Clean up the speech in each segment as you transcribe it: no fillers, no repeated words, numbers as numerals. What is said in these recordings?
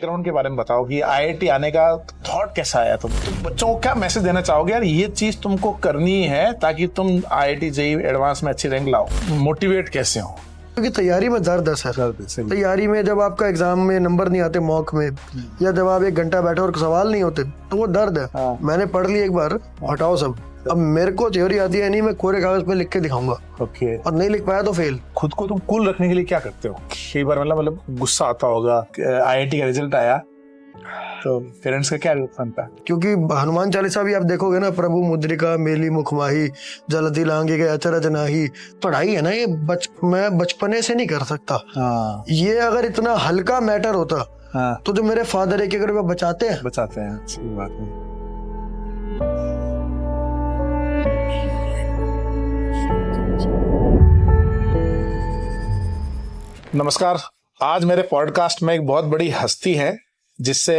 Background के बारे में बताओ कि आईआईटी आने का थॉट कैसा आया तुम बच्चों को क्या मैसेज देना चाहोगे यार ये चीज तुमको करनी है ताकि तुम आईआईटी जेईई एडवांस में अच्छी रैंक लाओ, मोटिवेट कैसे हो? क्योंकि तैयारी में दर्द है सर। तैयारी में जब आपका एग्जाम में नंबर नहीं आते मॉक में, या जब आप 1 घंटा बैठे और सवाल नहीं होते तो वो दर्द है। मैंने पढ़ ली एक बार, हटाओ सब। अब मेरे को थ्योरी आती है नहीं, मैं कोरे कागज पे लिख के दिखाऊंगा। ओके। और नहीं लिख पाया तो फेल। खुद को तुम कूल रखने के लिए क्या करते हो? कई बार मतलब गुस्सा आता होगा, आईआईटी का रिजल्ट आया तो पेरेंट्स का क्या रिएक्शन था? क्योंकि हनुमान चालीसा भी आप देखोगे ना, प्रभु मुद्रिका मेली मुखमाही जलती लांगी के अचरज नाही। पढ़ाई है ना, ये मैं बचपने से नहीं कर सकता। ये अगर इतना हल्का मैटर होता तो जो मेरे फादर है कि अगर वो बचाते हैं सही बात है। नमस्कार। आज मेरे पॉडकास्ट में एक बहुत बड़ी हस्ती है जिससे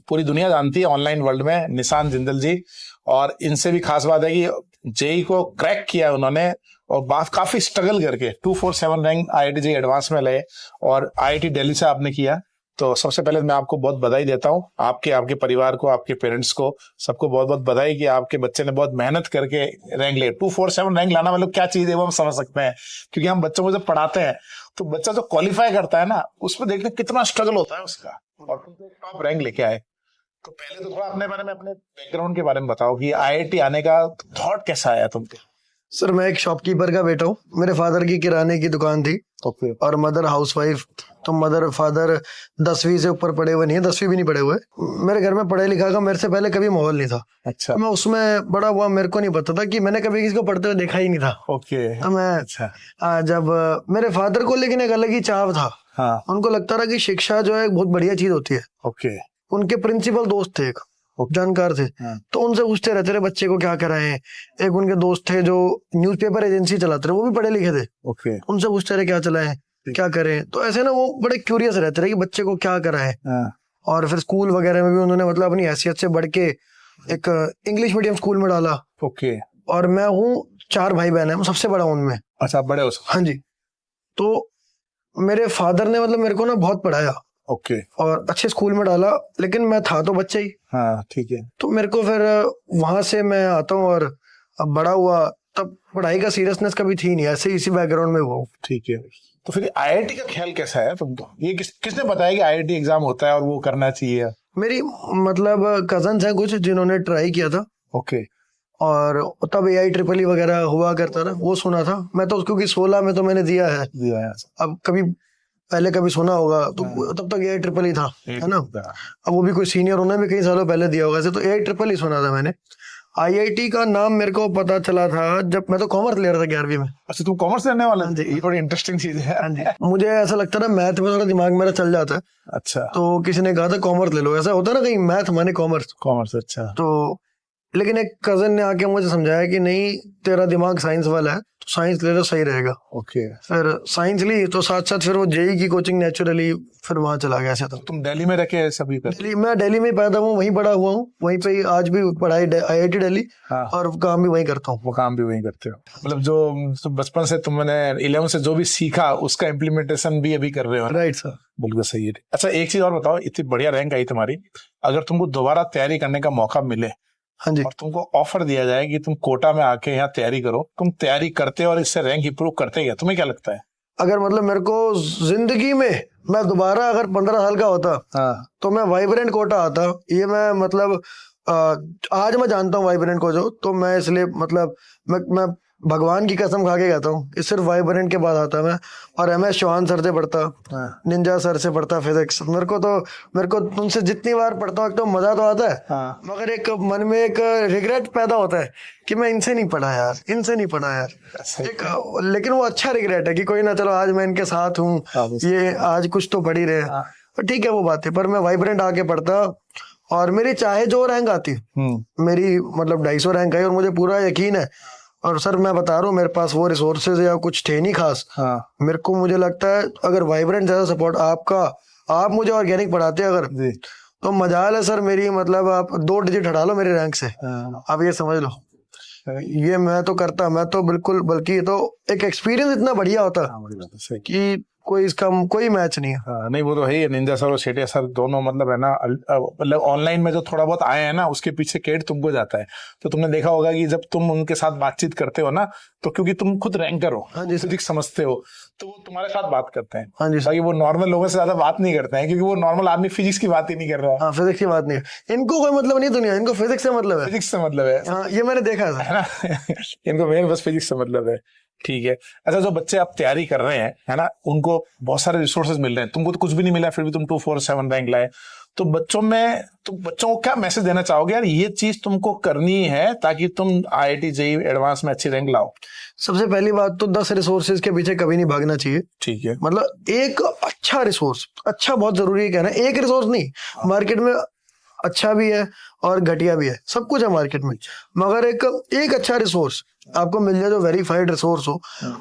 पूरी दुनिया जानती है ऑनलाइन वर्ल्ड में, निशान जिंदल जी। और इनसे भी खास बात है कि जेईई को क्रैक किया उन्होंने और बात काफी स्ट्रगल करके 247 रैंक आईआईटी जेईई एडवांस में लगे और आईआईटी दिल्ली से आपने किया। तो सबसे पहले मैं आपको बहुत बधाई देता हूँ, आपके परिवार को, आपके पेरेंट्स को, सबको बहुत बहुत बधाई कि आपके बच्चे ने बहुत मेहनत करके रैंक ले। 247 रैंक लाना मतलब क्या चीज है वो हम समझ सकते हैं, क्योंकि हम बच्चों को जब पढ़ाते हैं तो बच्चा जो क्वालिफाई करता है ना, उसमें देखने कितना स्ट्रगल होता है उसका, और तुम तो टॉप रैंक लेके आए। तो पहले तो थोड़ा अपने बारे में, अपने बैकग्राउंड के बारे में बताओ कि आईआईटी आने का थॉट कैसा आया तुमको? सर मैं एक शॉपकीपर का बेटा हूँ। मेरे फादर की किराने की दुकान थी और मदर हाउसवाइफ। तो मदर फादर 10वीं से ऊपर पढ़े हुए नहीं है, 10वीं भी नहीं पढ़े हुए। मेरे घर में पढ़े लिखा का मेरे से पहले कभी माहौल नहीं था। अच्छा। मैं उसमें बड़ा हुआ, मेरे को नहीं पता था कि मैंने कभी किसी को पढ़ते हुए देखा ही नहीं था। ओके। तो मैं जब मेरे फादर को लेकिन एक अलग ही चाव था। उनको लगता था कि शिक्षा जो है बहुत बढ़िया चीज होती है। ओके। उनके प्रिंसिपल दोस्त थे, एक जानकार थे। तो उनसे पूछते रहते थे बच्चे को क्या कराएं। एक उनके दोस्त थे जो न्यूज़पेपर एजेंसी चलाते थे, वो भी पढ़े लिखे थे। ओके। उनसे पूछते रहे क्या चलाएं, क्या करें। तो ऐसे ना वो बड़े क्यूरियस रहते रहे कि बच्चे को क्या कराएं। और फिर स्कूल वगैरह में भी उन्होंने मतलब अपनी हैसियत से बढ़ के एक इंग्लिश मीडियम स्कूल में डाला। ओके। और मैं हूँ 4 भाई बहन है, मैं सबसे बड़ा हूँ उनमें। अच्छा, बड़े हो? हाँ जी। तो मेरे फादर ने मतलब मेरे को ना बहुत पढ़ाया। ओके। और अच्छे स्कूल में डाला, लेकिन मैं था तो बच्चा ही। हाँ, ठीक है। तो मेरे को फिर वहां से मैं आता हूँ और अब बड़ा हुआ, तब पढ़ाई का सीरियसनेस कभी थी नहीं, ऐसे इसी बैकग्राउंड में हुआ। ठीक है। तो फिर आईआईटी का ख्याल कैसा है तुमको? ये किसने बताया कि आईआईटी एग्जाम होता है और वो करना चाहिए? मेरी मतलब कजन्स हैं कुछ जिन्होंने ट्राई किया था। ओके। और तब AIEEE वगैरह हुआ करता था, वो सुना था मैं तो, क्योंकि 16 में तो मैंने दिया है। अब कभी पहले कभी सुना होगा तो तब तक AIEEE था, है ना। अब वो भी कोई सीनियर, उन्होंने भी कई सालों पहले दिया होगा ऐसे। तो AIEEE सुना था मैंने। IIT का नाम मेरे को पता चला था जब मैं तो कॉमर्स ले रहा था 11वीं में। अच्छा, तुम कॉमर्स लेने वाला? हाँ जी। ये बड़ी इंटरेस्टिंग चीज है। हाँ जी। मुझे ऐसा लगता था मैथ में थोड़ा दिमाग मेरा चल जाता है। अच्छा। तो किसी ने कहा था कॉमर्स ले लो, ऐसा होता ना कहीं, मैथ माने कॉमर्स। अच्छा। तो लेकिन एक कजन ने आके मुझे समझाया कि नहीं, तेरा दिमाग साइंस वाला है तो साइंस ले लो, सही रहेगा। ओके। फिर साइंस ली, तो साथ साथ फिर वो जेईई की कोचिंग नेचुरली फिर वहां चला गया। ऐसा तुम दिल्ली में रखे सभी कर? मैं दिल्ली में पैदा हुआ, वहीं बड़ा हुआ हूँ, वहीं पे आज भी पढ़ाई IIT दिल्ली। और काम भी वहीं करता हूँ। वो काम भी वहीं करते हो? मतलब जो बचपन से तुमने 11 से जो भी सीखा उसका इम्प्लीमेंटेशन भी अभी कर रहे हो? राइट सर, बिल्कुल सही है। अच्छा, एक चीज और बताओ, इतनी बढ़िया रैंक आई तुम्हारी, अगर तुमको दोबारा तैयारी करने का मौका मिले, हाँ जी, और तुमको ऑफर दिया जाए कि तुम कोटा में आके यहाँ तैयारी करो, तुम तैयारी करते और इससे रैंक इंप्रूव करते क्या? तुम्हें क्या लगता है? अगर मतलब मेरे को जिंदगी में मैं दोबारा अगर 15 साल का होता तो मैं वाइब्रेंट कोटा आता। ये मैं मतलब आज मैं जानता हूँ वाइब्रेंट को जो, तो मैं इसलिए मतलब मैं भगवान की कसम खा के कहता हूँ कि सिर्फ वाइब्रेंट के बाद आता मैं। और MS चौहान सर से पढ़ता, निंजा सर से पढ़ता फिजिक्स। मेरे को तुमसे जितनी बार पढ़ता हूँ एक तो मजा तो आता है, मगर एक मन में एक रिग्रेट पैदा होता है कि मैं इनसे नहीं पढ़ा यार, इनसे नहीं पढ़ा यार। एक लेकिन वो अच्छा रिग्रेट है कि कोई ना, चलो आज मैं इनके साथ हूँ, ये आज कुछ तो पढ़ ही रहे। ठीक है वो बात है, पर मैं वाइब्रेंट आके पढ़ता और मेरी चाहे जो रैंक आती, मेरी मतलब 250 रैंक आई और मुझे पूरा यकीन है। और सर मैं बता रहा हूँ, मेरे पास वो रिसोर्सेज या कुछ थे नहीं खास। मेरे को मुझे लगता है अगर वाइब्रेंट ज्यादा सपोर्ट आप मुझे ऑर्गेनिक पढ़ाते अगर, तो मजाल है सर मेरी, मतलब आप 2 डिजिट हटा लो मेरे रैंक से। आप ये समझ लो, ये मैं तो करता, मैं तो बिल्कुल, बल्कि तो एक एक्सपीरियंस इतना बढ़िया होता कि कोई इसका कोई मैच नहीं है। हाँ, नहीं वो तो है ही, निंजा सर और शेटिया सर दोनों मतलब है ना, मतलब ऑनलाइन में जो थोड़ा बहुत आए हैं ना उसके पीछे क्रेडिट तुमको जाता है। तो तुमने देखा होगा कि जब तुम उनके साथ बातचीत करते हो ना, तो क्योंकि तुम खुद रैंकर हो, हाँ जी, फिजिक्स समझते हो, तो वो तुम्हारे साथ बात करते हैं। हाँ जी सर। बाकी वो नॉर्मल लोगों से ज्यादा बात नहीं करते हैं, क्योंकि वो नॉर्मल आदमी फिजिक्स की बात ही नहीं कर रहा है। हाँ, फिजिक्स की बात नहीं है, इनको कोई मतलब नहीं दुनिया, इनको फिजिक्स से मतलब है। फिजिक्स से मतलब है, हाँ, ये मैंने देखा है ना। इनको मेन बस फिजिक्स से मतलब है। ठीक है। अच्छा, जो बच्चे अब तैयारी कर रहे हैं, है ना, उनको बहुत सारे रिसोर्सेज मिल रहे हैं, तुमको तो कुछ भी नहीं मिला, फिर भी तुम 247 रैंक लाए। तो बच्चों को क्या मैसेज देना चाहोगे, यार ये चीज तुमको करनी है ताकि तुम IIT JEE एडवांस में अच्छी रैंक लाओ? सबसे पहली बात तो 10 रिसोर्सेज के पीछे कभी नहीं भागना चाहिए। ठीक है। मतलब एक अच्छा रिसोर्स, अच्छा बहुत जरूरी है कहना, एक रिसोर्स नहीं, मार्केट में अच्छा भी है और घटिया भी है, सब कुछ है मार्केट में, मगर एक अच्छा रिसोर्स आपको मिल जाए जो वेरीफाइड रिसोर्स हो,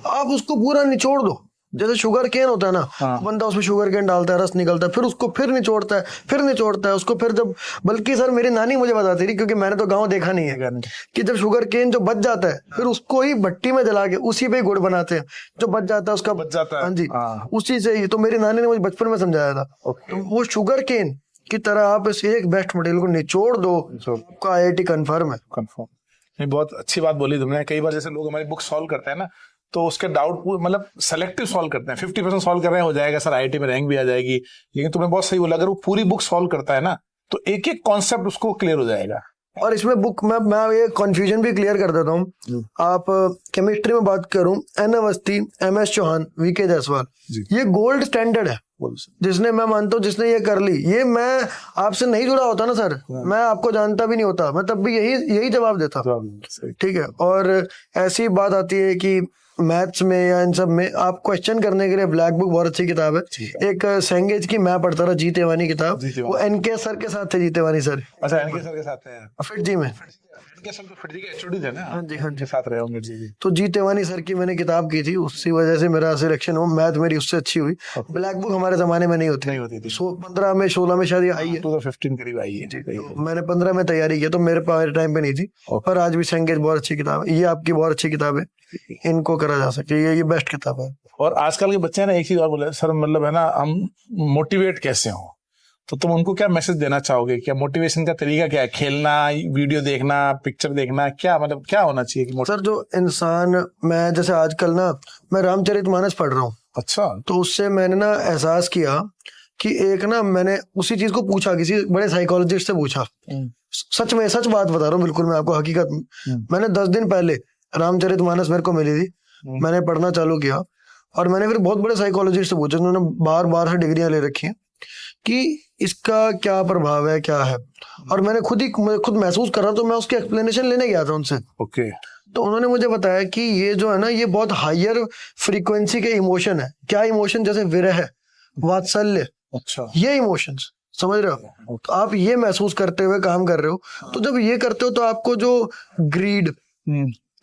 आप उसको पूरा निचोड़ दो। जैसे शुगर केन होता है ना, बंदा उसमें शुगर केन डालता है, रस निकलता है, फिर उसको फिर निचोड़ता है, फिर निचोड़ता है उसको, फिर जब, बल्कि सर मेरी नानी मुझे बताती थी, क्योंकि मैंने तो गांव देखा नहीं है, कि जब शुगर केन जो बच जाता है, फिर उसको ही भट्टी में जला के उसी पे गुड़ बनाते हैं, जो बच जाता है उसका बच जाता है। हाँ जी, उसी से ही। तो मेरी नानी ने मुझे बचपन में समझाया था। तो वो शुगर केन की तरह आप इस एक बेस्ट मटेरियल को निचोड़ दो, आपका IIT कंफर्म है। कंफर्म। नहीं, बहुत अच्छी बात बोली तुमने। कई बार जैसे लोग हमारी बुक सॉल्व करते हैं ना, तो उसके डाउट मतलब सेलेक्टिव सॉल्व करते हैं, 50% सॉल्व कर रहे हैं, हो जाएगा सर, IIT में रैंक भी आ जाएगी। लेकिन तुमने बहुत सही बोला, अगर वो पूरी बुक सॉल्व करता है ना, तो एक एक कॉन्सेप्ट उसको क्लियर हो जाएगा। और इसमें बुक में मैं ये कंफ्यूजन भी क्लियर कर देता हूँ। आप केमिस्ट्री में बात करूं, N Awasthi, MS Chauhan, VK Jaiswal, ये गोल्ड स्टैंडर्ड है। जिसने, मैं मानता हूँ जिसने ये कर ली, ये मैं आपसे नहीं जुड़ा होता ना सर, मैं आपको जानता भी नहीं होता, मैं तब भी यही जवाब देता। ठीक है। और ऐसी बात आती है कि मैथ्स में या इन सब में आप क्वेश्चन करने के लिए ब्लैक बुक बहुत अच्छी किताब है। एक सेंगेज की मैं पढ़ता था, जी तेवानी किताब, वो NK सर के साथ थे, जी तेवानी सर। अच्छा, NK सर के साथ हैं फिट जी में। NK सर तो फिट जी के HOD थे ना? हाँ जी, हाँ जी, साथ रहे होंगे। जी। तो जी तेवानी सर की मैंने किताब की थी, उसी वजह से मेरा सिलेक्शन हुआ, मैथ मेरी उससे अच्छी हुई। ब्लैक बुक हमारे जमाने में नहीं होती थी। 15 में 16 में शायद आई है, 2015 करीब आई है। तो मैंने 15 में तैयारी की, तो मेरे पास टाइम पे नहीं थी। पर आज भी सेंगेज बहुत अच्छी किताब है, ये आपकी बहुत अच्छी किताब है, इनको करा जा सके, ये बेस्ट किताब है। और आजकल के बच्चे ना एक चीज और बोले सर, मतलब है ना, हम मोटिवेट कैसे हो, तो तुम उनको क्या मैसेज देना चाहोगे? क्या मोटिवेशन का तरीका क्या है? खेलना, वीडियो देखना, पिक्चर देखना, क्या मतलब क्या होना चाहिए कि सर जो इंसान, मैं जैसे आजकल ना मैं रामचरितमानस पढ़ रहा हूँ। अच्छा। तो उससे मैंने ना एहसास किया कि एक ना, मैंने उसी चीज को पूछा, किसी बड़े साइकोलॉजिस्ट से पूछा, सच में, सच बात बता रहा हूँ बिल्कुल मैं आपको, हकीकत। मैंने 10 दिन पहले रामचरितमानस मेरे को मिली थी, मैंने पढ़ना चालू किया, और मैंने फिर बहुत बड़े साइकोलॉजिस्ट से पूछा, उन्होंने बार से डिग्रियां ले रखी हैं कि इसका क्या प्रभाव है, क्या है। और मैंने खुद महसूस कर रहा, तो मैं उसकी एक्सप्लेनेशन लेने गया था उनसे। ओके। तो उन्होंने मुझे बताया कि ये जो है ना, ये बहुत हायर फ्रीक्वेंसी के इमोशन है। क्या इमोशन? जैसे विरह, वात्सल्य, अच्छा, ये इमोशंस, समझ रहे हो? तो आप ये महसूस करते हुए काम कर रहे हो, तो जब ये करते हो तो आपको जो ग्रीड,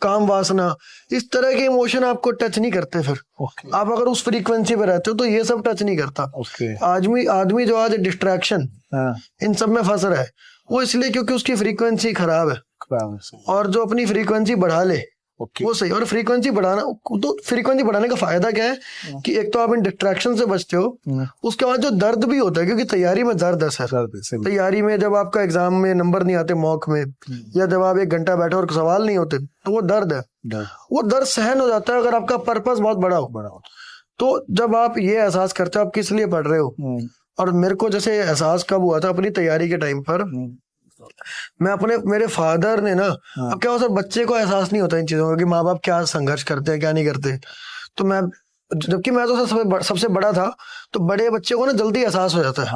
काम वासना, इस तरह के इमोशन आपको टच नहीं करते। फिर आप अगर उस फ्रीक्वेंसी पे रहते हो तो ये सब टच नहीं करता। आदमी जो आज डिस्ट्रैक्शन इन सब में फंस रहा है, वो इसलिए क्योंकि उसकी फ्रीक्वेंसी खराब है। और जो अपनी फ्रीक्वेंसी बढ़ा ले वो सही। और फ्रीक्वेंसी बढ़ाने का फायदा क्या है कि एक तो आप इन डिस्ट्रैक्शन से बचते हो, उसके बाद जो दर्द भी होता है, क्योंकि तैयारी में दर्द है सर। तैयारी में जब आपका एग्जाम में नंबर नहीं आते, मॉक में, या जब आप 1 घंटा बैठे और सवाल नहीं होते, तो वो दर्द है, वो दर्द सहन हो जाता है अगर आपका पर्पस बहुत बड़ा हो। तो जब आप ये एहसास करते हो आप किस लिए पढ़ रहे हो, और मेरे को जैसे एहसास कब हुआ था, अपनी तैयारी के टाइम पर, मैं मेरे फादर ने ना, अब क्या हो सर, बच्चे को एहसास नहीं होता इन चीजों का कि माँ बाप क्या संघर्ष करते हैं, क्या नहीं करते। तो मैं, जबकि मैं तो सबसे बड़ा था, तो बड़े बच्चे को ना जल्दी एहसास हो जाता है,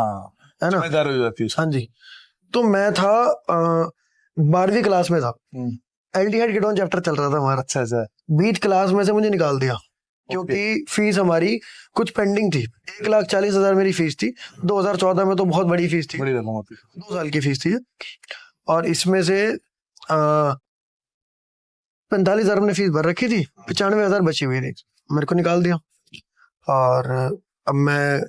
है ना? हाँ जी। तो मैं था 12वीं क्लास में था, एल्डिहाइड कीटोन चैप्टर चल रहा था हमारा। अच्छा। बीच क्लास में से मुझे निकाल दिया, क्योंकि फीस हमारी कुछ पेंडिंग थी। 1,40,000 मेरी फीस थी। 2014 में तो बहुत बड़ी फीस थी, 2 साल की फीस थी। और इसमें से 45,000 हमने फीस भर रखी थी, 95,000 बची हुई थी, मेरे को निकाल दिया। और अब मैं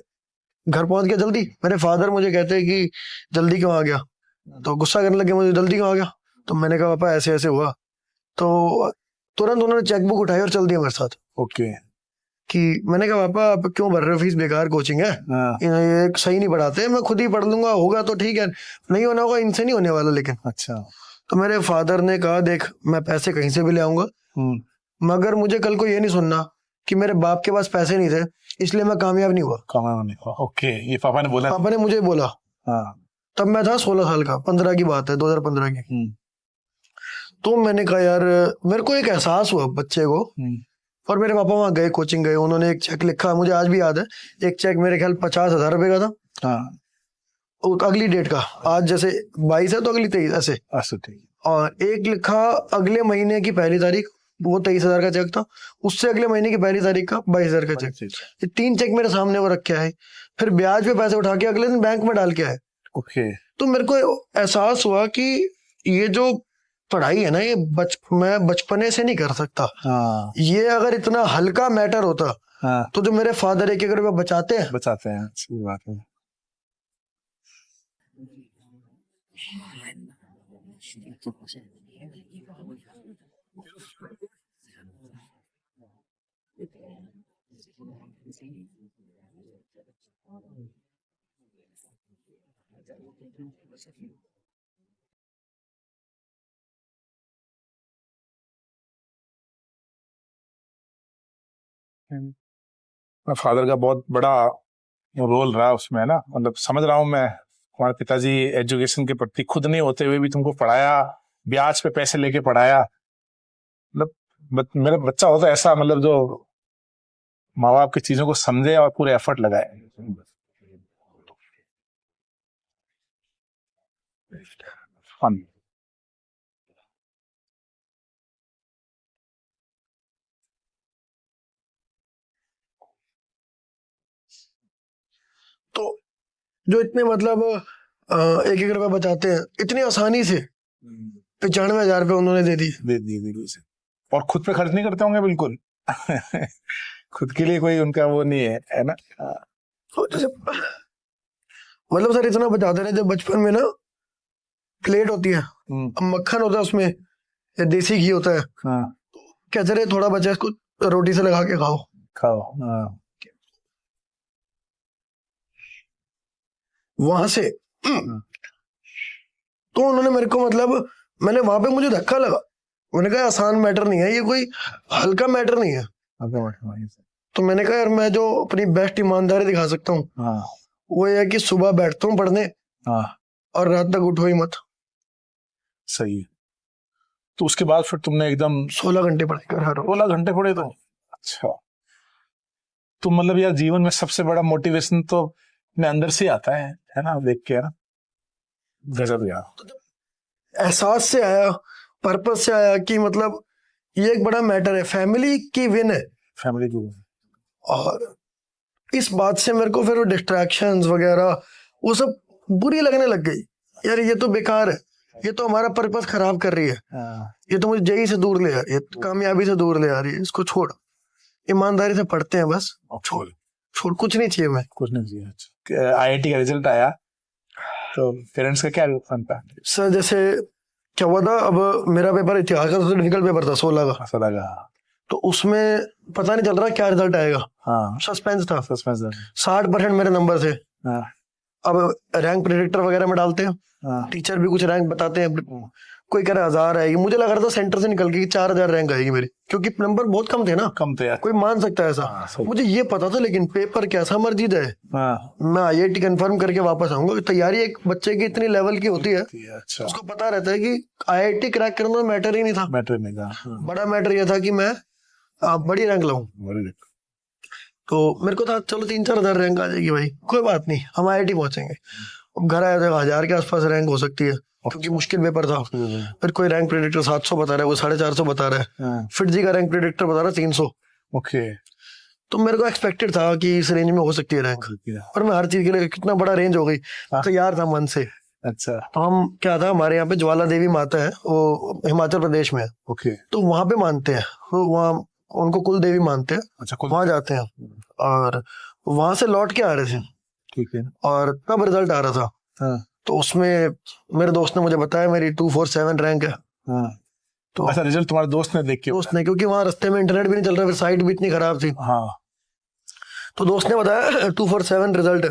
घर पहुंच गया जल्दी। मेरे फादर मुझे कहते हैं कि जल्दी क्यों आ गया, तो गुस्सा करने लगे मुझे, जल्दी क्यों आ गया। तो मैंने कहा पापा ऐसे ऐसे हुआ। तो तुरंत उन्होंने चेकबुक उठाई और चल दिया मेरे साथ। ओके। कि मैंने कहा पापा आप क्यों भर रहे हो फीस, बेकार कोचिंग है, ये सही नहीं पढ़ाते, मैं खुद ही पढ़ लूंगा, होगा तो ठीक है, नहीं होना होगा, इनसे नहीं होने वाला। लेकिन अच्छा। तो मेरे फादर ने कहा देख मैं पैसे कहीं से भी ले आऊंगा, मगर मुझे कल को ये नहीं सुनना कि मेरे बाप के पास पैसे नहीं थे इसलिए मैं कामयाब नहीं हुआ। ओके, ये पापा ने बोला? पापा ने मुझे बोला। तब मैं था 16 साल का, 15 की बात है, 2015 की। तो मैंने कहा यार, मेरे को एक एहसास हुआ बच्चे को। और मेरे पापा वहां गए, कोचिंग गए, उन्होंने एक चेक लिखा, मुझे आज भी याद है, एक चेक मेरे ख्याल 50,000 रुपए का था। अगली डेट का, आज जैसे 22 है तो अगली 23 ऐसे। और एक लिखा अगले महीने की पहली तारीख, वो 23,000 का चेक था, उससे अगले महीने की पहली तारीख का 22,000 का चेक। ये 3 चेक मेरे सामने वो रखे है, फिर ब्याज पे पैसे उठा के अगले दिन बैंक में डाल के आए। तो मेरे को एहसास हुआ कि ये जो पढ़ाई है ना, ये मैं बचपने से नहीं कर सकता। ये अगर इतना हल्का मैटर होता तो जो मेरे फादर 1-1 रुपया बचाते हैं। अच्छी बात है। फादर का बहुत बड़ा रोल रहा उसमें, है ना। मतलब समझ रहा हूँ मैं, हमारे पिताजी एजुकेशन के प्रति खुद नहीं होते हुए भी तुमको पढ़ाया, ब्याज पे पैसे लेके पढ़ाया। मतलब मेरा बच्चा होता ऐसा, मतलब जो माँ बाप की चीजों को समझे और पूरे एफर्ट लगाए। फन। तो जो इतने मतलब 1-1 रुपया बचाते हैं इतनी आसानी से, 95,000 रुपये उन्होंने दे दिए। और खुद पे खर्च नहीं करते होंगे बिल्कुल। खुद के लिए कोई उनका वो नहीं है ना। तो जैसे मतलब सर इतना बचाते रहे, जब बचपन में ना प्लेट होती है, अब मक्खन होता है उसमें, या देसी घी होता है, कहते रहे थोड़ा बचा इसको रोटी से लगा के खाओ। वहां से तो उन्होंने मेरे को, मतलब मैंने वहां पे, मुझे धक्का लगा, मैंने कहा आसान मैटर नहीं है ये, कोई हल्का मैटर नहीं है। तो मैंने कहा यार, मैं जो अपनी बेस्ट ईमानदारी दिखा सकता हूँ वो ये है कि सुबह बैठता हूँ पढ़ने और रात तक उठो ही मत। सही है। तो उसके बाद फिर तुमने एकदम 16 घंटे पढ़ाई कर रहा हूँ। 16 घंटे पढ़े तो? अच्छा। तो मतलब यार जीवन में सबसे बड़ा मोटिवेशन तो अपने अंदर से आता है ना, देख के, है ना। गजब यार। एहसास से आया, पर्पस से आया कि मतलब ये एक बड़ा मैटर है, फैमिली की विन है, फैमिली की। और इस बात से मेरे को फिर वो डिस्ट्रैक्शंस वगैरह वो सब बुरी लगने लग गई। यार ये तो बेकार है, ये तो हमारा पर्पस खराब कर रही है, ये तो मुझे जेई से दूर ले आ रही है, कामयाबी से दूर ले आ रही है, इसको छोड़, ईमानदारी से पढ़ते हैं बस, छोड़ कुछ नहीं चाहिए, मैं कुछ नहीं चाहिए। आईआईटी का रिजल्ट आया तो पेरेंट्स का क्या रिएक्शन था? सर जैसे क्या हुआ था, अब मेरा पेपर इतिहास का सबसे डिफिकल्ट पेपर था 16 का, तो उसमें पता नहीं चल रहा क्या रिजल्ट आएगा। सस्पेंस था। 60% मेरे नंबर थे। अब रैंक प्रेडिक्टर वगैरह में डालते हैं, टीचर भी कुछ रैंक बताते हैं, कोई कह रहा 1000 आएगी, मुझे लग रहा था सेंटर से निकल के 4000 रैंक आएगी मेरी, क्योंकि नंबर बहुत कम थे ना। कम थे यार, कोई मान सकता है ऐसा। मुझे ये पता था, लेकिन पेपर कैसा मर्जी है, मैं आईआईटी कंफर्म करके वापस आऊंगा। तैयारी एक बच्चे की इतनी लेवल की होती है, अच्छा। उसको पता रहता है कि आईआईटी क्रैक करना मैटर ही नहीं था, बड़ा मैटर ये था कि मैं बड़ी रैंक लाऊं। तो मेरे को था चलो 3-4 हजार रैंक आ जाएगी भाई, कोई बात नहीं, हम आईआईटी पहुंचेंगे। घर आया था 1000 के आसपास रैंक हो सकती है, क्योंकि मुश्किल पेपर था। फिर कोई रैंक प्रेडिक्टर 700 बता रहा है, वो 450 बता रहा है, फिट जी का रैंक प्रेडिक्टर बता रहा है 300। ओके। तो मेरे को एक्सपेक्टेड था कि इस रेंज में हो सकती है रैंक, और मैं हर चीज के लिए, कितना बड़ा रेंज हो गई, तैयार था मन से। अच्छा। तो हम क्या था, हमारे यहाँ पे ज्वाला देवी माता है, वो हिमाचल प्रदेश में है। ओके। तो वहां पे मानते हैं, वहाँ उनको कुल देवी मानते हैं। अच्छा। वहां जाते हैं, और वहां से लौट के आ रहे थे। ठीक है। और तब रिजल्ट आ रहा था, तो उसमें मेरे दोस्त ने मुझे बताया मेरी 247 रैंक है। तो अच्छा, रिजल्ट तुम्हारे दोस्त ने देख के? दोस्त ने, क्योंकि वहाँ रास्ते में इंटरनेट भी नहीं चल रहा, फिर साइट भी इतनी खराब थी। तो दोस्त ने बताया 247 रिजल्ट है,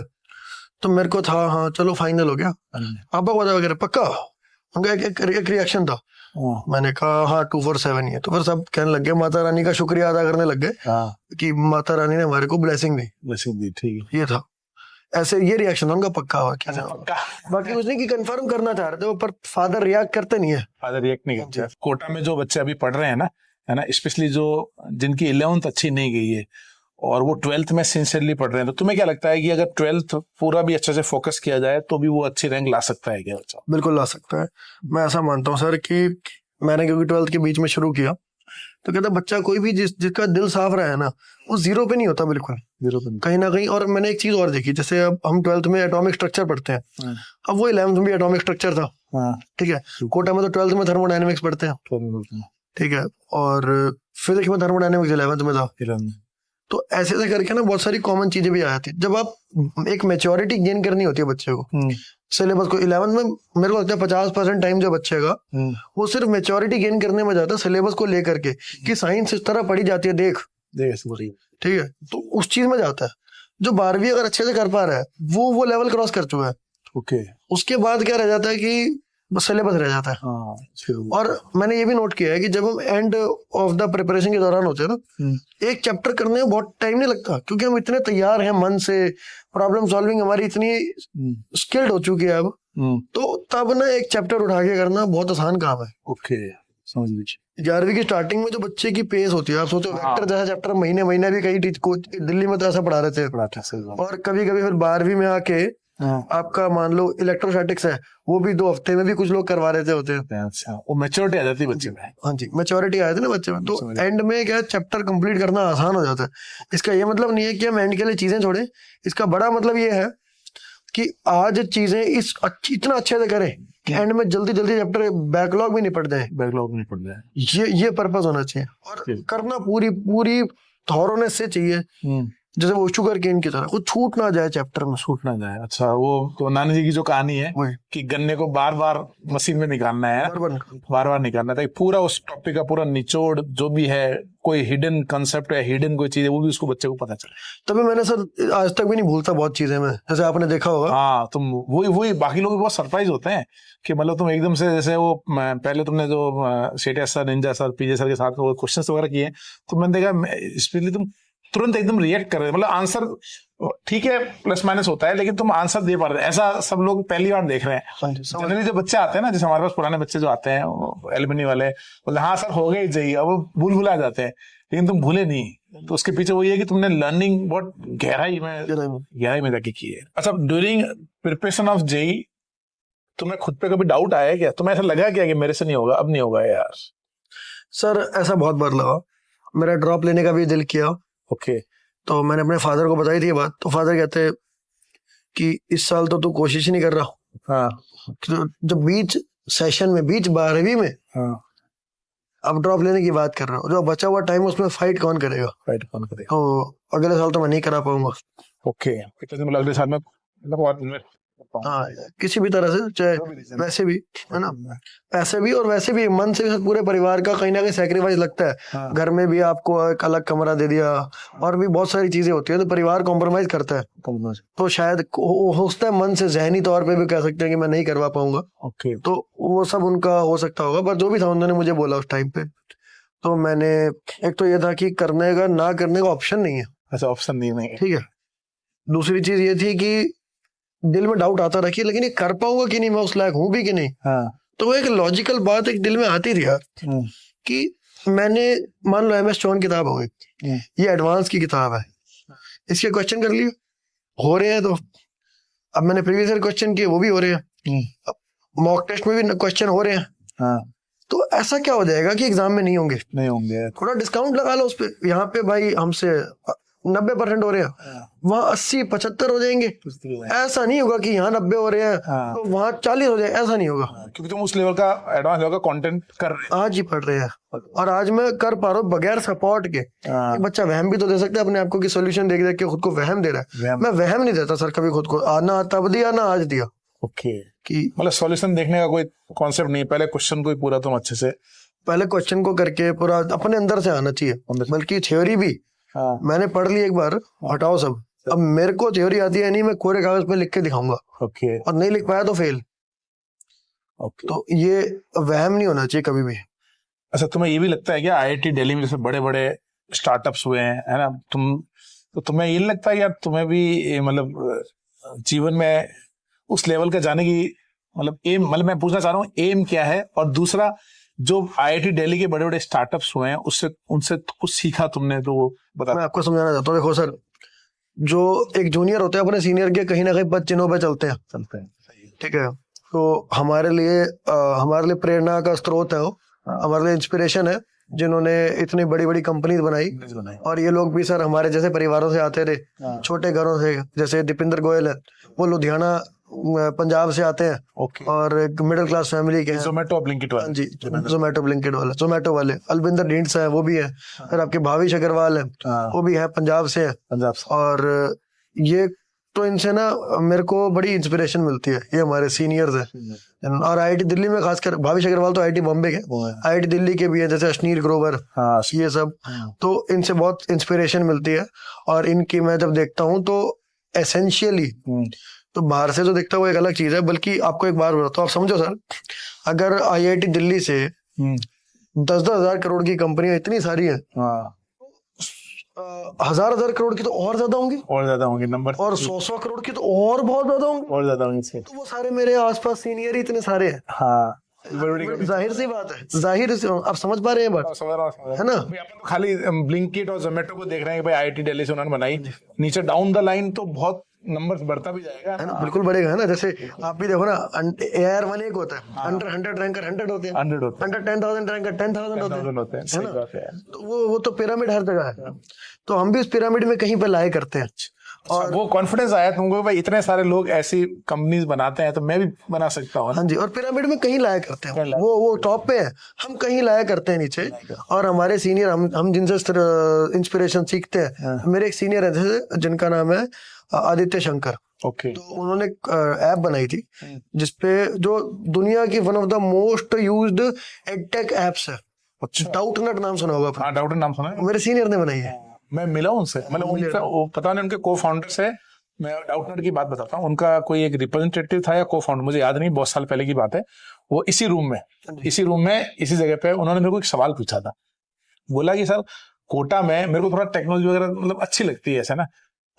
तो मेरे को था हाँ चलो फाइनल हो गया। आपका पता वगैरह पक्का? उनका एक रिएक्शन था। मैंने कहा हाँ 247 ही है। तो फिर सब कहने लग गए, माता रानी का शुक्रिया अदा करने लग गए कि माता रानी ने हमारे को ब्लेसिंग दी। ठीक ये था, ऐसे ये रिएक्शन था उनका पक्का हुआ। बाकी कुछ नहीं कि कंफर्म करना चाह रहे थे वो, पर फादर रिएक्ट करते नहीं है। फादर रिएक्ट नहीं करते। कोटा में जो बच्चे अभी पढ़ रहे हैं ना, है ना, स्पेशली जो जिनकी 11th अच्छी नहीं गई है और वो 12th में सिंसियरली पढ़ रहे हैं, तो तुम्हें क्या लगता है कि अगर 12th पूरा भी अच्छे से फोकस किया जाए तो भी वो अच्छी रैंक ला सकता है क्या बच्चा? बिल्कुल ला सकता है। मैं ऐसा मानता हूँ सर कि मैंने क्योंकि 12th के बीच में शुरू किया, तो कहता बच्चा कोई भी जिसका दिल साफ रहा है ना, वो जीरो पे नहीं होता, बिल्कुल जीरो पे कहीं ना कहीं। और मैंने एक चीज और देखी, जैसे अब हम 12th में एटॉमिक स्ट्रक्चर पढ़ते हैं, अब वो 11th में भी एटॉमिक स्ट्रक्चर था, ठीक है। कोटा में तो 12th में थर्मोडायनेमिक्स पढ़ते हैं, ठीक है, और फिजिक्स में थर्मोडायनेमिक्स 11th में था। तो ऐसे ऐसे करके ना बहुत सारी कॉमन चीजें भी आ जाती है। जब आप एक मेच्योरिटी गेन करनी होती है बच्चे को सिलेबस को, 11th में मेरे को लगता है 50% टाइम जो बच्चे का वो सिर्फ मेच्योरिटी गेन करने में जाता है, सिलेबस को लेकर के कि साइंस इस तरह पढ़ी जाती है, देख ठीक है, तो उस चीज में जाता है। जो 12वीं अगर अच्छे से कर पा रहा है वो लेवल क्रॉस कर चुका है। ओके, उसके बाद क्या रह जाता है कि बस सिलेबस रह जाता है। और मैंने ये भी नोट किया है कि जब हम एंड ऑफ द प्रिपरेशन के दौरान होते हैं ना, एक चैप्टर करने में बहुत टाइम नहीं लगता, क्योंकि हम इतने तैयार हैं मन से, प्रॉब्लम सॉल्विंग हमारी इतनी स्किल्ड हो चुकी है अब, तो तब ना एक चैप्टर उठा के करना बहुत आसान काम है। ओके, समझ लीजिए। 11वीं की स्टार्टिंग में जो बच्चे की पेस होती है, आप सोचो वेक्टर जैसा चैप्टर महीने महीने भी कई दिल्ली में तो ऐसा पढ़ा रहे थे, और कभी कभी फिर 12वीं में आके आपका मान लो इलेक्ट्रोस्टैटिक्स है, वो भी 2 हफ्ते में भी कुछ लोग करवा रहे होते हैं। अच्छा, वो मैच्योरिटी आ जाती है बच्चे में। हाँ जी, मैच्योरिटी आ जाती है ना बच्चे में, तो एंड में क्या चैप्टर कंप्लीट करना आसान हो जाता है। इसका ये मतलब नहीं है कि हम एंड के लिए चीजें छोड़ें, इसका बड़ा मतलब ये है कि आज चीजें इतना अच्छे से करें कि एंड में जल्दी जल्दी चैप्टर बैकलॉग भी नहीं पड़ जाए। ये पर्पस होना चाहिए, और करना पूरी थॉरोनेस से चाहिए, जैसे वो शुगर केन की तरह, वो छूट ना जाए चैप्टर में, छूट ना जाए। अच्छा, वो तो नानी जी की जो कहानी है कि गन्ने को बार बार मशीन में निकालना है, बार बार निकालना है, पूरा उस टॉपिक का पूरा निचोड़ जो भी है, कोई हिडन कंसेप्ट है, हिडन कोई चीज है, वो भी उसको बच्चे को पता चले। तभी मैंने सर आज तक भी नहीं भूलता बहुत चीजें मैं, जैसे आपने देखा होगा। हाँ, तुम वही बाकी लोग भी बहुत सरप्राइज होते हैं कि मतलब तुम एकदम से, जैसे वो पहले तुमने जो सेठिया सर, निंजा सर, पीजे सर के साथ वो क्वेश्चन वगैरह किए, तो मैंने देखा स्पेशली तुम तुरंत एकदम रिएक्ट कर रहे हैं, मतलब आंसर ठीक है प्लस माइनस होता है, लेकिन तुम आंसर दे पा रहे हैं। ऐसा सब लोग पहली बार देख रहे हैं। जनरली जो बच्चे आते हैं ना, जैसे हमारे पास पुराने बच्चे जो आते हैं एलिमनी वाले, बोलते हाँ सर हो गई चाहिए, अब वो भूल जाते हैं, लेकिन तुम भूले नहीं। तो उसके पीछे वो ये है कि तुमने लर्निंग बहुत गहराई में जाके की है। अच्छा, ड्यूरिंग प्रिपरेशन ऑफ जेई तुम्हें खुद पे कभी डाउट आया क्या? तुम्हें ऐसा लगा क्या कि मेरे से नहीं होगा, अब नहीं होगा यार? सर ऐसा बहुत बार लगा, मेरा ड्रॉप लेने का भी दिल किया। ओके, तो मैंने अपने फादर को बताई थी ये बात, तो फादर कहते कि इस साल तो तू कोशिश ही नहीं कर रहा। हाँ, तो जब बीच सेशन में, बीच 12वीं में, हाँ, अब ड्रॉप लेने की बात कर रहा हूँ, जो बचा हुआ टाइम उसमें फाइट कौन करेगा? तो अगले साल तो मैं नहीं करा पाऊंगा। ओके, मतलब अगले साल में हाँ, किसी भी तरह से, चाहे वैसे भी है ना, पैसे भी और वैसे भी मन से पूरे परिवार का कहीं ना कहीं सैक्रिफाइस लगता है। हाँ। घर में भी आपको एक अलग कमरा दे दिया, और भी बहुत सारी चीजें होती है, तो परिवार कॉम्प्रोमाइज करता है, तो शायद होता है मन से, जहनी तौर पे भी कह सकते हैं कि मैं नहीं करवा पाऊंगा। ओके, तो वो सब उनका हो सकता होगा, पर जो भी था उन्होंने मुझे बोला उस टाइम पे, तो मैंने, एक तो ये था कि करने का, ना करने का ऑप्शन नहीं है। ऐसा ऑप्शन नहीं है, ठीक है। दूसरी चीज ये थी कि दिल में डाउट आता रखी, लेकिन ये कर पाऊंगा कि नहीं, मैं उस लायक हूं भी कि नहीं। हाँ। तो वो एक लॉजिकल बात एक दिल में आती थी यार, कि मैंने मान लो MS चौन किताब हो गई, ये एडवांस की किताब है, इसके क्वेश्चन कर लिए, हो रहे हैं, तो अब मैंने प्रीवियस ईयर क्वेश्चन किए, वो भी हो रहे हैं, मॉक टेस्ट में भी क्वेश्चन हो रहे हैं। हाँ। तो ऐसा क्या हो जाएगा कि एग्जाम में नहीं होंगे? थोड़ा डिस्काउंट लगा लो उस पे, यहाँ पे भाई हमसे 90% हो रहे हैं, वहाँ 80-75 हो जाएंगे। ऐसा नहीं होगा कि यहाँ 90 हो रहे हैं तो वहाँ 40 हो जाए, ऐसा नहीं होगा, क्योंकि तुम उस लेवल का, एडवांस लेवल का कंटेंट कर रहे हो, आज ही पढ़ रहे हैं, और आज मैं कर पा रहा हूँ बगैर सपोर्ट के। एक बच्चा वहम भी तो दे सकता है अपने आप को, कि सोल्यूशन देख देख के खुद को वहम दे रहा है। मैं वहम नहीं देता सर कभी खुद को, आना तब दिया ना आज दिया। ओके, कि मतलब सॉल्यूशन देखने का कोई कॉन्सेप्ट नहीं, पहले क्वेश्चन को ही पूरा तुम अच्छे से, पहले क्वेश्चन को करके पूरा अपने अंदर से आना चाहिए, बल्कि थ्योरी भी हाँ। मैंने पढ़ ली एक बार, हटाओ सब। अब मेरे को थ्योरी आती है नहीं, मैं कोरे कागज पे लिख के दिखाऊंगा। ओके और नहीं लिख पाया तो फेल। ओके। तो ये वहम नहीं होना चाहिए कभी भी। अच्छा, तुम्हें ये भी लगता है क्या आईआईटी दिल्ली में जैसे बड़े बड़े स्टार्टअप्स हुए हैं, है ना, तुम्हें ये नहीं लगता है यार तुम्हें भी मतलब जीवन में उस लेवल का जाने की मतलब एम, मतलब मैं पूछना चाह रहा हूँ एम क्या है? और दूसरा, जो आईआईटी दिल्ली के बड़े बड़े स्टार्टअप्स हुए हैं उससे उनसे कुछ सीखा तुमने तो वो बता। मैं आपको समझाना चाहता हूँ। देखो सर, जो एक जूनियर होते हैं अपने सीनियर के कहीं ना कहीं पद चिन्हों पे चलते हैं। ठीक है, तो हमारे लिए प्रेरणा का स्रोत है वो, हमारे लिए इंस्पिरेशन है, जिन्होंने इतनी बड़ी बड़ी कंपनीज बनाई। और ये लोग भी सर हमारे जैसे परिवारों से आते रहे, छोटे घरों से। जैसे दीपिंदर गोयल है, वो लुधियाना पंजाब से आते हैं। और एक मिडिल क्लास फैमिली के हैं। जोमेटो ब्लिंकिट वाले। जी, जोमेटो ब्लिंकिट वाले, जोमेटो वाले। अलविंदर ढींढसा है, वो भी है। फिर आपके भावेश अग्रवाल है, वो भी है, पंजाब से है। पंजाब से। और ये तो इनसे ना मेरे को बड़ी इंस्पिरेशन मिलती है, ये हमारे सीनियर्स हैं। और आईआईटी दिल्ली में खासकर भावेश अग्रवाल तो आईआईटी बॉम्बे के, आईआईटी दिल्ली के भी है, जैसे अश्नीर ग्रोवर, ये सब। तो इनसे बहुत इंस्पिरेशन मिलती है। और इनकी मैं जब देखता हूँ तो एसेंशियली, तो बाहर से जो देखता हूँ एक अलग चीज है। बल्कि आपको एक बार बताता हूँ, आप समझो सर, अगर आईआईटी दिल्ली से 10-10 हजार करोड़ की कंपनियां इतनी सारी हैं, हजार करोड़ की तो और ज्यादा होंगी, नंबर। और 100 करोड़ की तो और बहुत ज्यादा होंगी। तो वो सारे मेरे आसपास सीनियर ही इतने सारे हैं। हाँ, जाहिर सी बात है, जाहिर सी, आप समझ पा रहे हैं बात, है ना? तो खाली ब्लिंकिट और जोमेटो को देख रहे हैं कि भाई आईआईटी दिल्ली से उन्होंने बनाई, नीचे डाउन द लाइन तो बहुत नंबर बढ़ता भी जाएगा, है ना? बिल्कुल बढ़ेगा, है ना? जैसे आप भी देखो ना, एआर 1 एक होता है, अंडर 100 रैंकर 100 होते हैं, अंडर 10,000 रैंकर 10,000 होते हैं, है ना? तो वो तो पिरामिड हर जगह है। तो हम भी उस पिरामिड में कहीं पे लाए करते हैं। और वो कॉन्फिडेंस आया तुमको भाई इतने सारे लोग ऐसी कंपनीज बनाते हैं तो मैं भी बना सकता हूँ। हाँ जी, और पिरामिड में कहीं लाया करते हैं, वो टॉप पे है, हम कहीं लाया करते हैं नीचे। और हमारे सीनियर, हम जिनसे इंस्पिरेशन सीखते हैं, मेरे एक सीनियर है जैसे, जिनका नाम है आदित्य शंकर। तो उन्होंने ऐप बनाई थी जिसपे, जो दुनिया की one of the most used edtech apps है। डाउटनट नाम सुना होगा? हाँ, डाउटनट नाम सुना है, मेरे सीनियर ने बनाई है। मैं मिला उनसे, मतलब उनसे पता नहीं, उनके को फाउंडर्स है। मैं डाउटनट की बात बताता हूँ, उनका कोई एक रिप्रेजेंटेटिव था या को फाउंडर, मुझे याद नहीं, बहुत साल पहले की बात है। वो इसी रूम में इसी जगह पे उन्होंने मेरे को एक सवाल पूछा था। बोला कि सर कोटा में, मेरे को थोड़ा टेक्नोलॉजी वगैरह मतलब अच्छी लगती है ऐसा ना,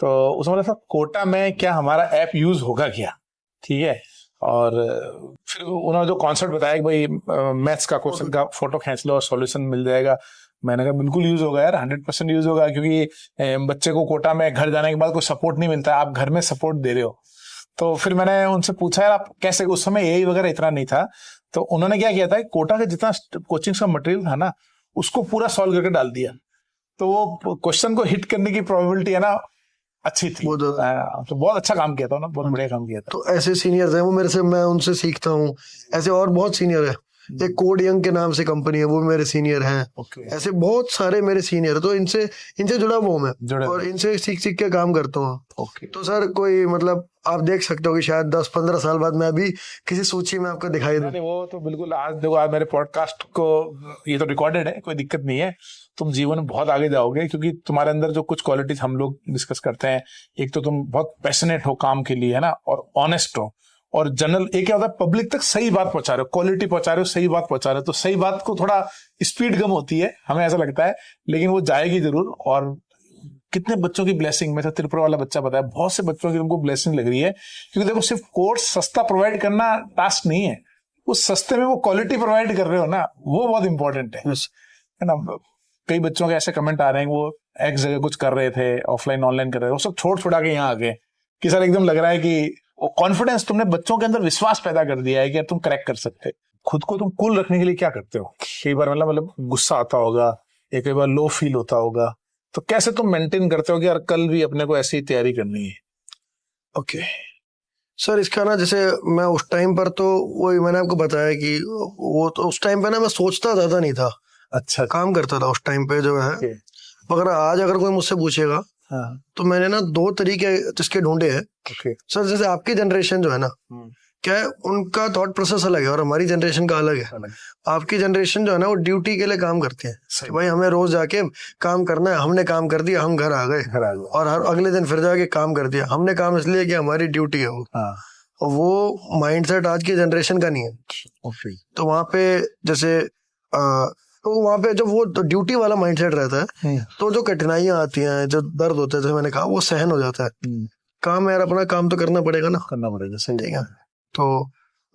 तो उसने बोला सर कोटा में क्या हमारा ऐप यूज होगा क्या? ठीक है, और फिर उन्होंने जो कॉन्सेप्ट बताया कि भाई मैथ्स का क्वेश्चन का फोटो खींच लो और सॉल्यूशन मिल जाएगा। मैंने कहा बिल्कुल यूज होगा यार, 100% यूज होगा, क्योंकि बच्चे को कोटा में घर जाने के बाद कोई सपोर्ट नहीं मिलता, आप घर में सपोर्ट दे रहे हो। तो फिर मैंने उनसे पूछा यार आप कैसे, उस समय एआई वगैरह इतना नहीं था, तो उन्होंने क्या किया था, कोटा का जितना कोचिंग का मटेरियल था ना उसको पूरा सॉल्व करके डाल दिया। तो वो क्वेश्चन को हिट करने की प्रोबेबिलिटी है ना अच्छी थी। तो बहुत अच्छा काम किया था ना, बहुत बढ़िया काम किया था। तो ऐसे सीनियर्स हैं वो मेरे से, मैं उनसे सीखता हूँ। ऐसे और बहुत सीनियर है, एक कोड यंग के नाम से कंपनी है, वो भी मेरे सीनियर हैं। ऐसे बहुत सारे मेरे सीनियर, तो इनसे जुड़ा हुआ हूँ मैं, और इनसे सीख के काम करता हूँ। तो सर कोई मतलब आप देख सकते हो कि शायद 10-15 साल बाद मैं भी किसी सूची में आपको दिखाई दूं। वो तो बिल्कुल, आज देखो, आज मेरे पॉडकास्ट को, ये तो रिकॉर्डेड है, कोई दिक्कत नहीं है, तुम जीवन में बहुत आगे जाओगे, क्योंकि तुम्हारे अंदर जो कुछ क्वालिटीज हम लोग डिस्कस करते हैं, एक तो तुम बहुत पैशनेट हो काम के लिए, है ना, और ऑनेस्ट हो, और जनरल एक क्या होता है, पब्लिक तक सही बात पहुंचा रहे हो, क्वालिटी पहुंचा रहे हो, सही बात पहुंचा रहे हो। तो सही बात को थोड़ा स्पीड कम होती है, हमें ऐसा लगता है, लेकिन वो जाएगी जरूर। और कितने बच्चों की ब्लेसिंग, में था त्रिपुरा वाला बच्चा बताया, बहुत से बच्चों की तुमको ब्लेसिंग लग रही है, क्योंकि देखो सिर्फ कोर्स सस्ता प्रोवाइड करना टास्क नहीं है, उस सस्ते में वो क्वालिटी प्रोवाइड कर रहे हो ना, वो बहुत इंपॉर्टेंट है ना। कई बच्चों के ऐसे कमेंट आ रहे हैं, वो एक जगह कुछ कर रहे थे, ऑफलाइन ऑनलाइन कर रहे थे, वो सब छोड़ छुड़ा के यहाँ आ गए कि सर एकदम लग रहा है कि कॉन्फिडेंस, तुमने बच्चों के अंदर विश्वास पैदा कर दिया है कि तुम क्रैक कर सकते। खुद को तुम कूल रखने के लिए क्या करते हो? कई बार मतलब गुस्सा आता होगा, या कई बार लो फील होता होगा, तो कैसे तुम मेंटेन करते हो कि यार कल भी अपने को ऐसी तैयारी करनी है? ओके सर, इसका ना, जैसे मैं उस टाइम पर, तो वही मैंने आपको बताया कि वो तो उस टाइम पे ना मैं सोचता ज्यादा नहीं था, अच्छा, काम करता था उस टाइम पे जो है। मगर आज अगर कोई मुझसे पूछेगा, तो मैंने ना 2 तरीके जिसके ढूंढे हैं। सर जैसे आपकी जनरेशन जो है ना, क्या है, उनका थॉट प्रोसेस अलग है और हमारी जनरेशन का अलग है। आपकी जनरेशन जो है ना वो ड्यूटी के लिए काम करते हैं कि भाई हमें रोज जाके काम करना है, हमने काम कर दिया, हम घर आ गए और हर अगले दिन फिर जाके काम कर दिया, हमने काम इसलिए कि हमारी ड्यूटी है वो। और वो माइंडसेट आज की जनरेशन का नहीं है। तो वहाँ पे जैसे तो वहाँ पे जब वो ड्यूटी वाला माइंडसेट रहता है तो जो कठिनाइयां आती हैं, जो दर्द होता है, जैसे मैंने कहा, वो सहन हो जाता है। काम यार, अपना काम तो करना पड़ेगा ना, करना पड़ेगा, सही ठीक है। तो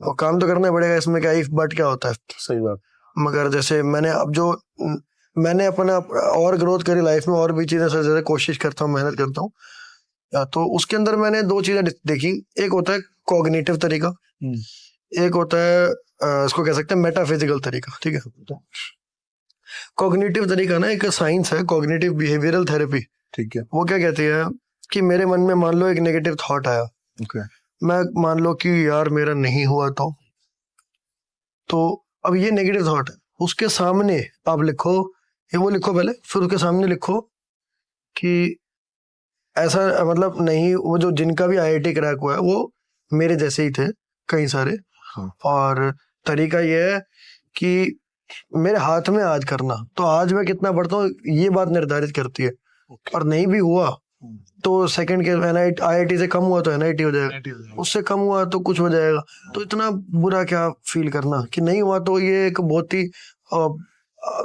वो काम तो करना पड़ेगा, इसमें क्या इफ बट क्या होता है, सही बात। मगर जैसे मैंने अपना और ग्रोथ करी लाइफ में, और भी चीजें सर जैसे कोशिश करता हूँ, मेहनत करता हूँ, तो उसके अंदर मैंने 2 चीजें देखी। एक होता है कॉग्निटिव तरीका, एक होता है इसको कह सकते हैं मेटाफिजिकल तरीका, ठीक है। कॉग्निटिव तरीका ना एक साइंस है, कॉग्निटिव बिहेवियरल थेरेपी, ठीक है। वो क्या कहती है कि मेरे मन में मान लो एक नेगेटिव थॉट आया, मैं मान लो कि यार मेरा नहीं हुआ, तो अब ये नेगेटिव थॉट है, उसके सामने आप लिखो, ये वो लिखो पहले, फिर उसके सामने लिखो कि ऐसा, मतलब नहीं, वो जो जिनका भी IIT क्रैक हुआ है वो मेरे जैसे ही थे कई सारे। और तरीका ये है कि मेरे हाथ में आज करना, तो आज मैं कितना पढ़ता हूँ ये बात निर्धारित करती है। और नहीं भी हुआ तो सेकंड के IIT से कम हुआ तो NIT हो जाएगा, उससे कम हुआ तो कुछ हो जाएगा। तो इतना बुरा क्या फील करना कि नहीं हुआ, तो ये एक बहुत ही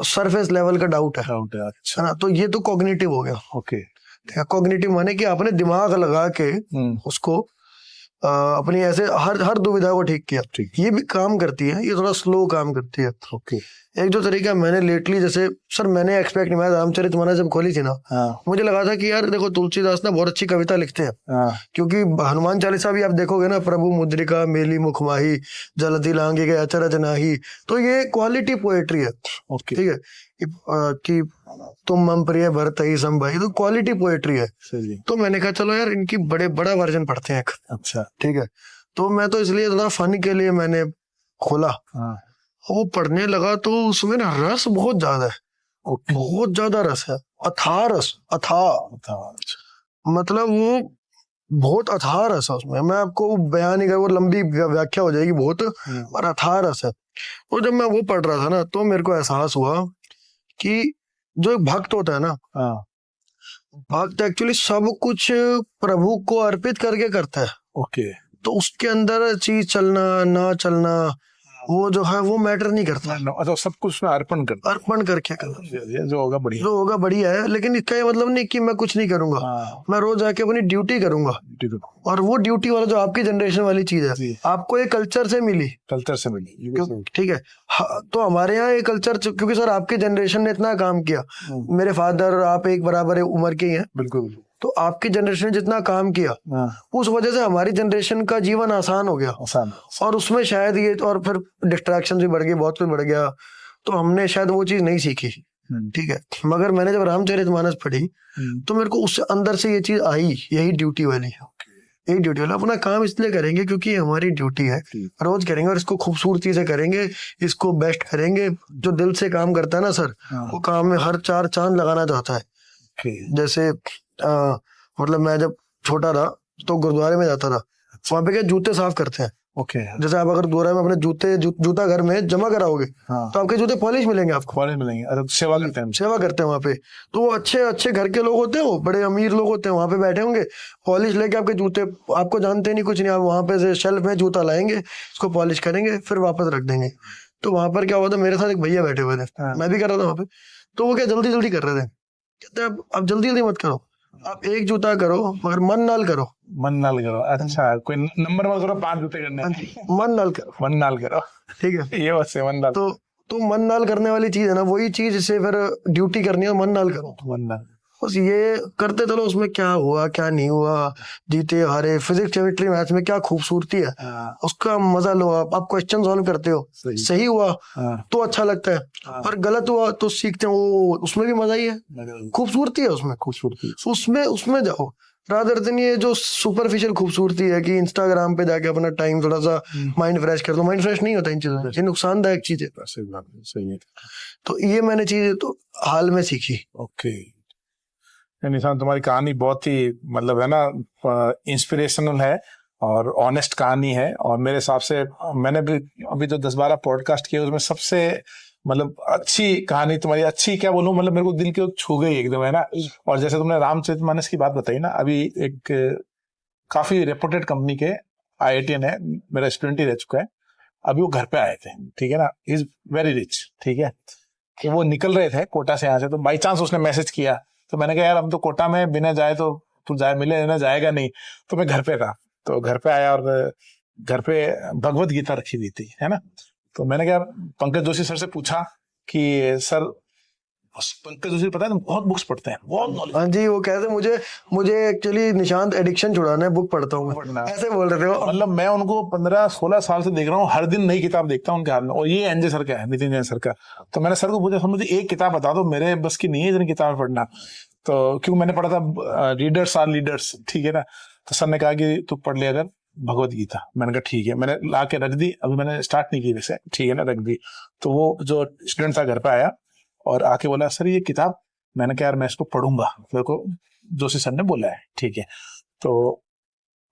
सरफेस लेवल का डाउट है, अच्छा ना। तो ये तो कॉग्निटिव हो गया। ओके, कॉग्निटिव माने कि आपने दिमाग लगा के उसको अपनी ऐसे हर दुविधा को ठीक किया। ये भी काम करती है, ये थोड़ा स्लो काम करती है। ओके। एक जो तरीका मैंने लेटली, जैसे सर मैंने एक्सपेक्ट नहीं, मैं रामचरितमानस जब खोली थी ना, मुझे लगा था कि यार देखो तुलसीदास ना बहुत अच्छी कविता लिखते हैं, क्योंकि हनुमान चालीसा भी आप देखोगे ना, प्रभु मुद्रिका मेली मुख माही, जलधि लांघी गए अचरज नाही, तो ये क्वालिटी पोएट्री है। ठीक है, कि तुम मम प्रिय भरत ही सम भाई, तो क्वालिटी पोएट्री है। तो मैंने कहा चलो यार इनकी बड़ा वर्जन पढ़ते हैं। अच्छा, ठीक है। तो मैं तो इसलिए थोड़ा फन के लिए मैंने खोला, वो पढ़ने लगा, तो उसमें ना रस बहुत ज्यादा है, बहुत ज्यादा रस है, अथाह रस, मतलब वो बहुत अथाह रस है उसमें। मैं आपको बयान नहीं कर, वो लंबी व्याख्या हो जाएगी बहुत, और अथाह रस है। तो जब मैं वो पढ़ रहा था ना, तो मेरे को एहसास हुआ कि जो एक भक्त होता है ना, भक्त एक्चुअली सब कुछ प्रभु को अर्पित करके करता है। ओके। तो उसके अंदर चीज चलना ना चलना, वो जो है वो मैटर नहीं करता। अच्छा, सब कुछ में अर्पण करके करना, जो होगा बढ़िया है। लेकिन इसका ये मतलब नहीं कि मैं कुछ नहीं करूंगा, मैं रोज आके अपनी ड्यूटी करूंगा। और वो ड्यूटी वाला जो आपकी जनरेशन वाली चीज है, आपको ये कल्चर से मिली, ठीक है। तो हमारे यहाँ ये कल्चर, क्योंकि सर आपकी जनरेशन ने इतना काम किया, मेरे फादर आप एक बराबर उम्र के ही हैं, बिल्कुल। तो आपकी जनरेशन ने जितना काम किया, उस वजह से हमारी जनरेशन का जीवन आसान हो गया, और उसमें शायद ये, और फिर डिस्ट्रैक्शन भी बढ़ गई, बहुत कुछ बढ़ गया, तो हमने शायद वो चीज नहीं सीखी। ठीक है। मगर मैंने जब रामचरितमानस पढ़ी, तो मेरे को उससे अंदर से ये चीज आई, यही ड्यूटी वाली है। यही ड्यूटी वाला, अपना काम इसलिए करेंगे क्योंकि ये हमारी ड्यूटी है, रोज करेंगे, और इसको खूबसूरती से करेंगे, इसको बेस्ट करेंगे। जो दिल से काम करता है ना सर, वो काम में हर 4 चांद लगाना चाहता है। जैसे मतलब मैं जब छोटा था तो गुरुद्वारे में जाता था, वहां पे क्या जूते साफ करते हैं। ओके। जैसे आप अगर गुरुद्वारे में अपने जूता घर में जमा कराओगे, तो आपके जूते पॉलिश मिलेंगे, आपको पॉलिश मिलेंगे। अरे सेवा करते हैं वहाँ पे, तो वो अच्छे घर के लोग होते हैं, वो बड़े अमीर लोग होते हैं, वहाँ पे बैठे होंगे, पॉलिश लेके आपके जूते, आपको जानते नहीं कुछ नहीं, आप वहाँ पे से शेल्फ में जूता लाएंगे, उसको पॉलिश करेंगे, फिर वापस रख देंगे। तो वहां पर क्या हुआ था, मेरे साथ एक भैया बैठे हुए थे, मैं भी कर रहा था वहाँ पे, तो वो क्या जल्दी कर रहे थे, कहते हैं आप जल्दी मत करो, आप एक जूता करो मगर मन नाल करो। अच्छा, कोई नंबर मत करो, 5 जूते करने, मन नाल करो, ठीक है। ये बस मन नाल, तो मन नाल करने वाली चीज है ना, वही चीज जिसे फिर ड्यूटी करनी है, मन नाल करो, मन नाल बस ये करते चलो। उसमें क्या हुआ क्या नहीं हुआ, जीते हारे, फिजिक्स केमिस्ट्री मैथ्स में क्या खूबसूरती है, उसका मजा लो। आप क्वेश्चन सॉल्व करते हो, सही हुआ तो अच्छा लगता है, और गलत हुआ तो सीखते हो, उसमें भी मजा ही है, खूबसूरती है उसमें, उसमें जाओ। रादर देन ये जो सुपरफिशियल खूबसूरती है कि इंस्टाग्राम पे जाके अपना टाइम थोड़ा सा माइंड फ्रेश कर दो, माइंड फ्रेश नहीं होता इन चीजों से, ये नुकसानदायक चीज है। सही है। तो ये मैंने चीज तो हाल में सीखी। ओके। निशान, तुम्हारी कहानी बहुत ही मतलब है ना इंस्पिरेशनल है, और ऑनेस्ट कहानी है। और मेरे हिसाब से मैंने भी अभी जो 10-12 पॉडकास्ट किए उसमें सबसे मतलब अच्छी कहानी तुम्हारी, अच्छी क्या बोलूं, मतलब मेरे को दिल के छू गई एकदम, है ना। और जैसे तुमने रामचरितमानस की बात बताई ना, अभी एक काफी रेपुटेड कंपनी के IITian है, मेरा स्टूडेंट ही रह चुका है, अभी वो घर पे आए थे, ठीक है ना, इज वेरी रिच, ठीक है। तो वो निकल रहे थे कोटा से यहाँ से, तो बाई चांस उसने मैसेज किया, तो मैंने कहा यार हम तो कोटा में बिना जाए तो तू जाए मिले ना, जाएगा नहीं। तो मैं घर पे था, तो घर पे आया और घर पे भगवत गीता रखी हुई थी, है ना। तो मैंने कहा पंकज जोशी सर से पूछा कि सर, पंकज जोशी पता है तुम बहुत बुक्स पढ़ते हैं, बहुत नॉलेज। हाँ जी, वो कहते मुझे एक्चुअली निशांत एडिक्शन छुड़ाना है, बुक पढ़ता हूँ मैं, ऐसे बोल रहे थे वो। मतलब मैं उनको 15-16 साल से देख रहा हूँ, हर दिन नई किताब देखता हूँ उनके हाथ में। और ये एनजे सर का है, नितिन जैन सर का। तो मैंने सर को पूछा, सर मुझे एक किताब बता दो, मेरे बस की नहीं है इतनी किताबें पढ़ना। तो क्यों, मैंने पढ़ा था रीडर्स आर लीडर्स, ठीक है ना। तो सर ने कहा कि तू पढ़ लिया अगर भगवत गीता। मैंने कहा ठीक है, मैंने ला के रख दी, अभी मैंने स्टार्ट नहीं की वैसे, ठीक है ना, रख दी। तो वो जो स्टूडेंट था घर पे आया और आके बोला सर ये किताब, मैंने कहा यार मैं इसको पढ़ूंगा, मेरे को जोशी सर ने बोला है, ठीक है। तो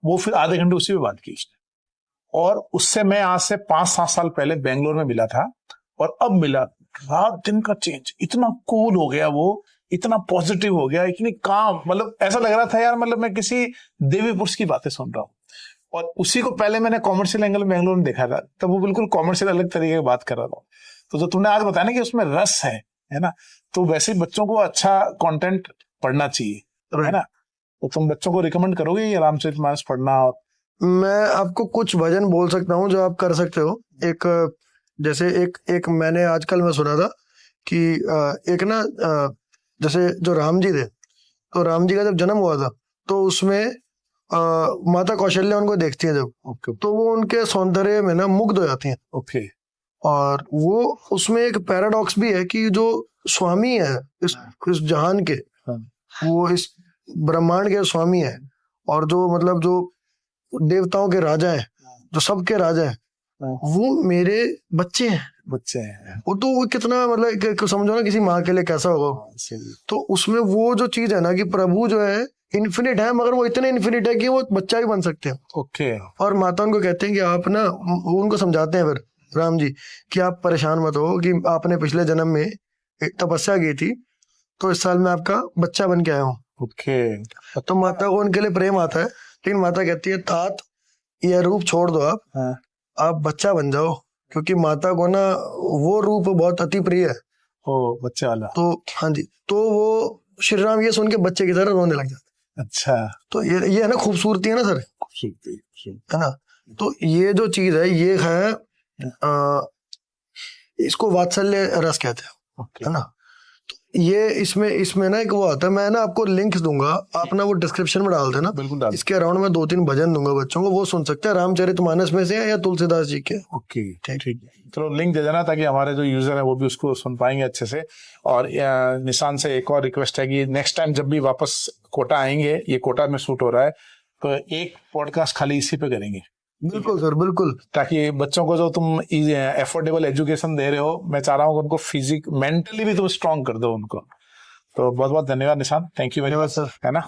वो फिर आधे घंटे उसी पे बात की उसने। और उससे मैं आज से 5-7 साल पहले बेंगलोर में मिला था, और अब मिला, रात दिन का चेंज, इतना कूल हो गया वो, इतना पॉजिटिव हो गया, इतनी काम, मतलब ऐसा लग रहा था यार मतलब मैं किसी देवी पुरुष की बातें सुन रहा हूँ। और उसी को पहले मैंने कॉमर्शियल एंगल बेंगलोर में देखा था, तब वो बिल्कुल कॉमर्शियल अलग तरीके की बात कर रहा था। तो जो तुमने आज बताया ना कि उसमें रस है ना, तो वैसे ही बच्चों को अच्छा कंटेंट पढ़ना चाहिए, है ना। तो तुम बच्चों को रिकमेंड करोगे ये रामचरितमानस पढ़ना? मैं आपको कुछ भजन बोल सकता हूँ जो आप कर सकते हो। एक जैसे एक मैंने आजकल में सुना था कि एक ना जैसे जो राम जी थे, तो राम जी का जब जन्म हुआ था तो उसमें माता कौशल्या उनको देखती है जब, तो वो उनके सौंदर्य में ना मुग्ध हो जाती हैं। ओके। और वो उसमें एक पैराडॉक्स भी है कि जो स्वामी है इस जहान के, वो इस ब्रह्मांड के स्वामी है, और जो मतलब जो देवताओं के राजा है, जो सबके राजा है, वो मेरे बच्चे हैं। वो तो वो कितना मतलब समझो ना किसी माँ के लिए कैसा होगा। तो उसमें वो जो चीज है ना कि प्रभु जो है इन्फिनिट है, मगर वो इतने इन्फिनिट है कि वो बच्चा भी बन सकते हैं। ओके। और माता उनको कहते हैं कि आप ना, वो उनको समझाते हैं फिर राम जी कि आप परेशान मत हो, कि आपने पिछले जन्म में एक तपस्या की थी, तो इस साल में आपका बच्चा बन के आया हूँ। ओके। तो माता को उनके लिए प्रेम आता है, लेकिन माता कहती है तात यह रूप छोड़ दो आप, आप बच्चा बन जाओ, क्योंकि माता को ना वो रूप बहुत अति प्रिय है। ओ, बच्चे वाला। तो हाँ जी, तो वो श्री राम ये सुन के बच्चे की तरह रोने लग जाते। अच्छा। तो ये है ना खूबसूरती है ना सर, है ना। तो ये जो चीज है ये है इसको वात्सल्य रस कहते हैं, है ना। तो ये इसमें ना एक वो आता है, मैं ना आपको लिंक्स दूंगा, आप ना वो डिस्क्रिप्शन में डाल देना। बिल्कुल डाल। इसके अराउंड में 2-3 भजन दूंगा बच्चों को, वो सुन सकते हैं, रामचरितमानस में से या तुलसीदास जी के। ओके, ठीक। चलो लिंक दे देना ताकि हमारे जो यूजर है वो भी उसको सुन पाएंगे अच्छे से। और निशान से एक और रिक्वेस्ट है कि नेक्स्ट टाइम जब भी वापस कोटा आएंगे, ये कोटा में शूट हो रहा है, तो एक पॉडकास्ट खाली इसी पे करेंगे। बिल्कुल सर, बिल्कुल। ताकि बच्चों को जो तुम एफोर्डेबल एजुकेशन दे रहे हो, मैं चाह रहा हूँ उनको फिजिक मेंटली भी तुम स्ट्रांग कर दो उनको। तो बहुत बहुत धन्यवाद निशान, thank you very much sir, है ना।